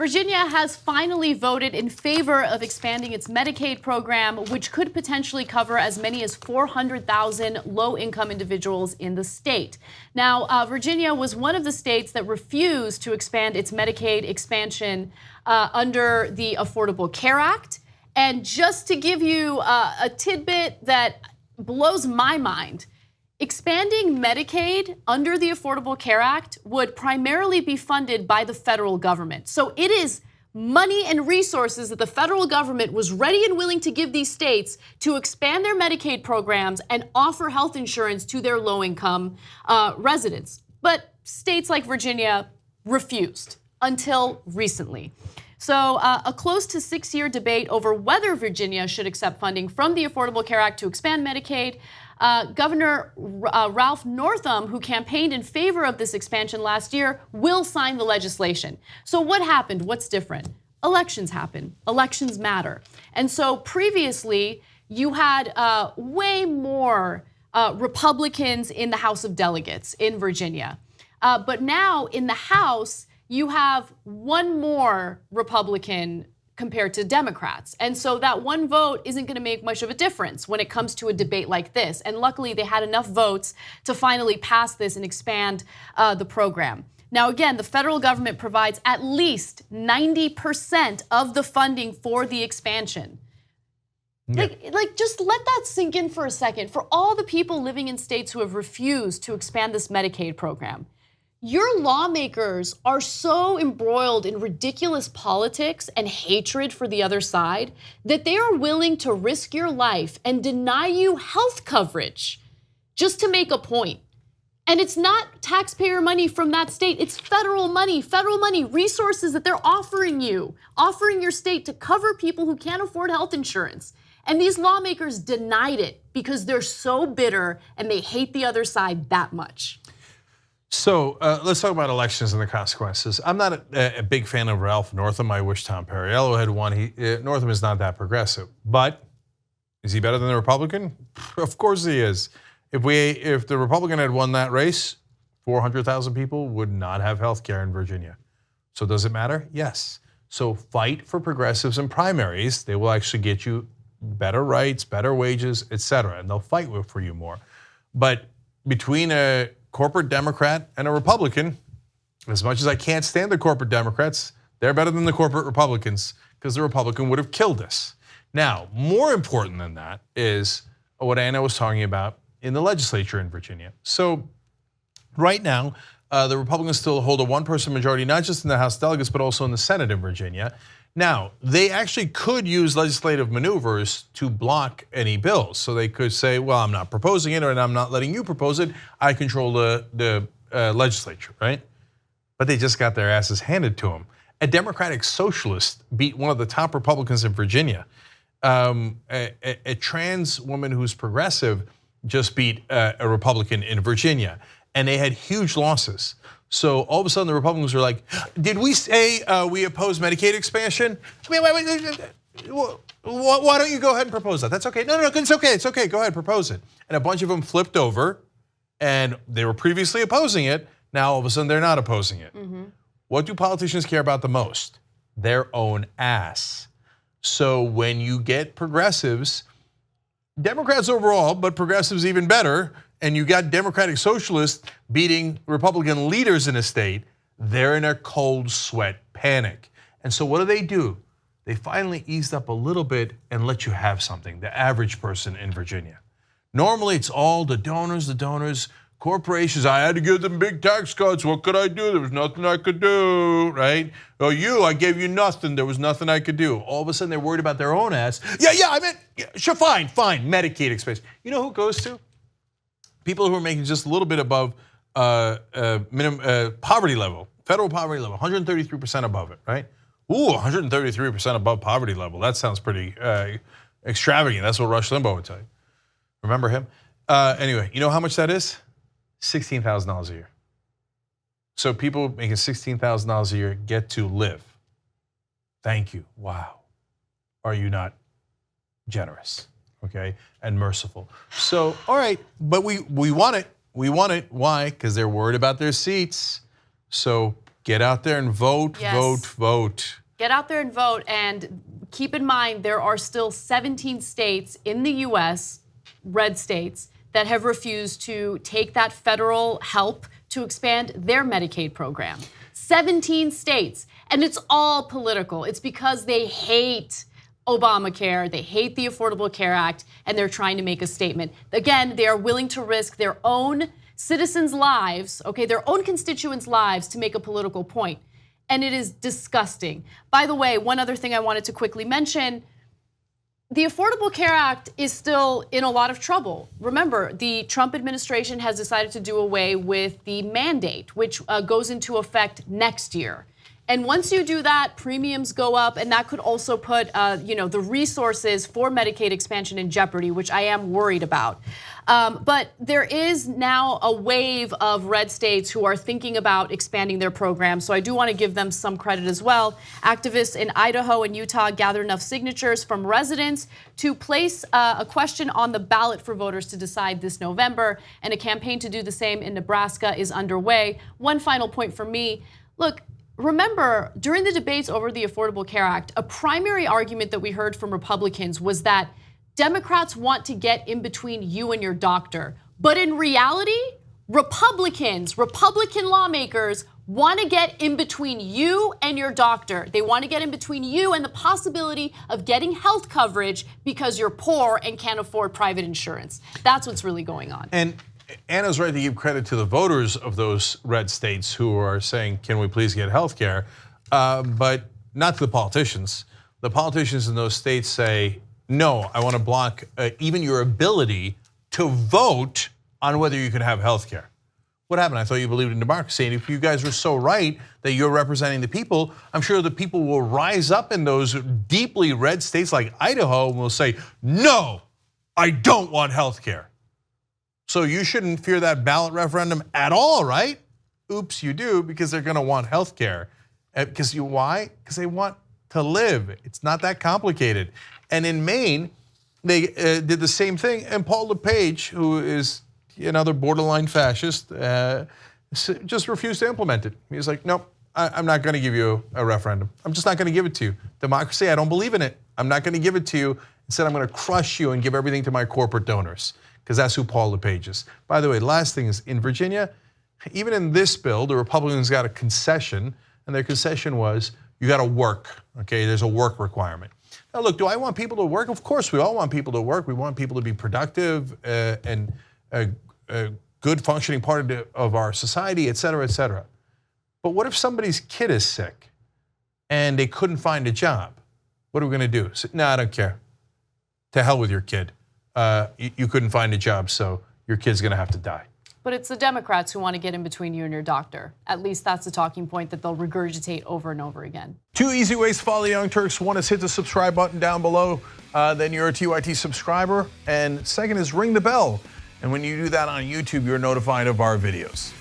Virginia has finally voted in favor of expanding its Medicaid program, which could potentially cover as many as 400,000 low-income individuals in the state. Now, Virginia was one of the states that refused to expand its Medicaid expansion under the Affordable Care Act. And just to give you a tidbit that blows my mind, expanding Medicaid under the Affordable Care Act would primarily be funded by the federal government. So it is money and resources that the federal government was ready and willing to give these states to expand their Medicaid programs and offer health insurance to their low-income residents. But states like Virginia refused until recently. So a close to 6-year debate over whether Virginia should accept funding from the Affordable Care Act to expand Medicaid. Governor Ralph Northam, who campaigned in favor of this expansion last year, will sign the legislation. So what happened? What's different? Elections happen. Elections matter. And so previously, you had way more Republicans in the House of Delegates in Virginia. But now in the House, you have one more Republican compared to Democrats. And so that one vote isn't going to make much of a difference when it comes to a debate like this. And luckily, they had enough votes to finally pass this and expand the program. Now, again, the federal government provides at least 90% of the funding for the expansion. Yeah. Like, just let that sink in for a second. For all the people living in states who have refused to expand this Medicaid program, your lawmakers are so embroiled in ridiculous politics and hatred for the other side that they are willing to risk your life and deny you health coverage just to make a point. And it's not taxpayer money from that state, it's federal money, resources that they're offering your state to cover people who can't afford health insurance. And these lawmakers denied it because they're so bitter and they hate the other side that much. So let's talk about elections and the consequences. I'm not a big fan of Ralph Northam. I wish Tom Perriello had won. Northam is not that progressive, but is he better than the Republican? Of course he is. If the Republican had won that race, 400,000 people would not have health care in Virginia. So does it matter? Yes. So fight for progressives in primaries. They will actually get you better rights, better wages, et cetera, and they'll fight for you more. But between a corporate Democrat and a Republican, as much as I can't stand the corporate Democrats, they're better than the corporate Republicans because the Republican would have killed us. Now, more important than that is what Anna was talking about in the legislature in Virginia. So right now, the Republicans still hold a one-person majority, not just in the House of Delegates, but also in the Senate in Virginia. Now, they actually could use legislative maneuvers to block any bills. So they could say, well, I'm not proposing it, or I'm not letting you propose it. I control the legislature, right? But they just got their asses handed to them. A Democratic socialist beat one of the top Republicans in Virginia. A trans woman who's progressive just beat a Republican in Virginia. And they had huge losses. So all of a sudden the Republicans are like, did we say we oppose Medicaid expansion? Why don't you go ahead and propose that? That's okay. No, it's okay, go ahead, propose it. And a bunch of them flipped over and they were previously opposing it. Now all of a sudden they're not opposing it. Mm-hmm. What do politicians care about the most? Their own ass. So when you get progressives, Democrats overall, but progressives even better, and you got Democratic socialists beating Republican leaders in a state, they're in a cold sweat panic. And so what do? They finally eased up a little bit and let you have something, the average person in Virginia. Normally it's all the donors, corporations. I had to give them big tax cuts. What could I do? There was nothing I could do, right? Oh, I gave you nothing. There was nothing I could do. All of a sudden they're worried about their own ass. I meant, sure, fine, Medicaid expansion. You know who it goes to? People who are making just a little bit above minimum poverty level, federal poverty level, 133% above it, right? Ooh, 133% above poverty level. That sounds pretty extravagant. That's what Rush Limbaugh would tell you. Remember him? Anyway, you know how much that is? $16,000 a year. So people making $16,000 a year get to live. Thank you. Wow. Are you not generous? Okay, and merciful. So, all right, but we want it. We want it. Why? Because they're worried about their seats. So Get out there and vote, Yes. vote, vote. Get out there and vote, and keep in mind there are still 17 states in the US, red states, that have refused to take that federal help to expand their Medicaid program. 17 states, and it's all political. It's because they hate Obamacare, they hate the Affordable Care Act, and they're trying to make a statement. Again, they are willing to risk their own citizens' lives, okay, their own constituents' lives to make a political point. And it is disgusting. By the way, one other thing I wanted to quickly mention, the Affordable Care Act is still in a lot of trouble. Remember, the Trump administration has decided to do away with the mandate, which goes into effect next year. And once you do that, premiums go up, and that could also put the resources for Medicaid expansion in jeopardy, which I am worried about. But there is now a wave of red states who are thinking about expanding their programs, so I do want to give them some credit as well. Activists in Idaho and Utah gathered enough signatures from residents to place a question on the ballot for voters to decide this November, and a campaign to do the same in Nebraska is underway. One final point for me, look, remember, during the debates over the Affordable Care Act, a primary argument that we heard from Republicans was that Democrats want to get in between you and your doctor. But in reality, Republican lawmakers want to get in between you and your doctor. They want to get in between you and the possibility of getting health coverage because you're poor and can't afford private insurance. That's what's really going on. And Anna's right to give credit to the voters of those red states who are saying, can we please get health care? But not to the politicians. The politicians in those states say, no, I want to block even your ability to vote on whether you can have health care. What happened? I thought you believed in democracy. And if you guys are so right that you're representing the people, I'm sure the people will rise up in those deeply red states like Idaho and will say, no, I don't want health care. So you shouldn't fear that ballot referendum at all, right? Oops, you do, because they're gonna want health care. Why? Because they want to live. It's not that complicated. And in Maine, they did the same thing, and Paul LePage, who is another borderline fascist, just refused to implement it. He was like, nope, I'm not gonna give you a referendum. I'm just not gonna give it to you. Democracy, I don't believe in it. I'm not gonna give it to you. Instead, I'm gonna crush you and give everything to my corporate donors, because that's who Paul LePage is. By the way, last thing is, in Virginia, even in this bill, the Republicans got a concession, and their concession was, you gotta work, okay? There's a work requirement. Now look, do I want people to work? Of course, we all want people to work. We want people to be productive and a good functioning part of our society, et cetera, et cetera. But what if somebody's kid is sick and they couldn't find a job? What are we gonna do? No, I don't care. To hell with your kid. You couldn't find a job, so your kid's gonna have to die. But it's the Democrats who want to get in between you and your doctor. At least that's the talking point that they'll regurgitate over and over again. 2 easy ways to follow the Young Turks. One is hit the subscribe button down below, then you're a TYT subscriber. And second is ring the bell. And when you do that on YouTube, you're notified of our videos.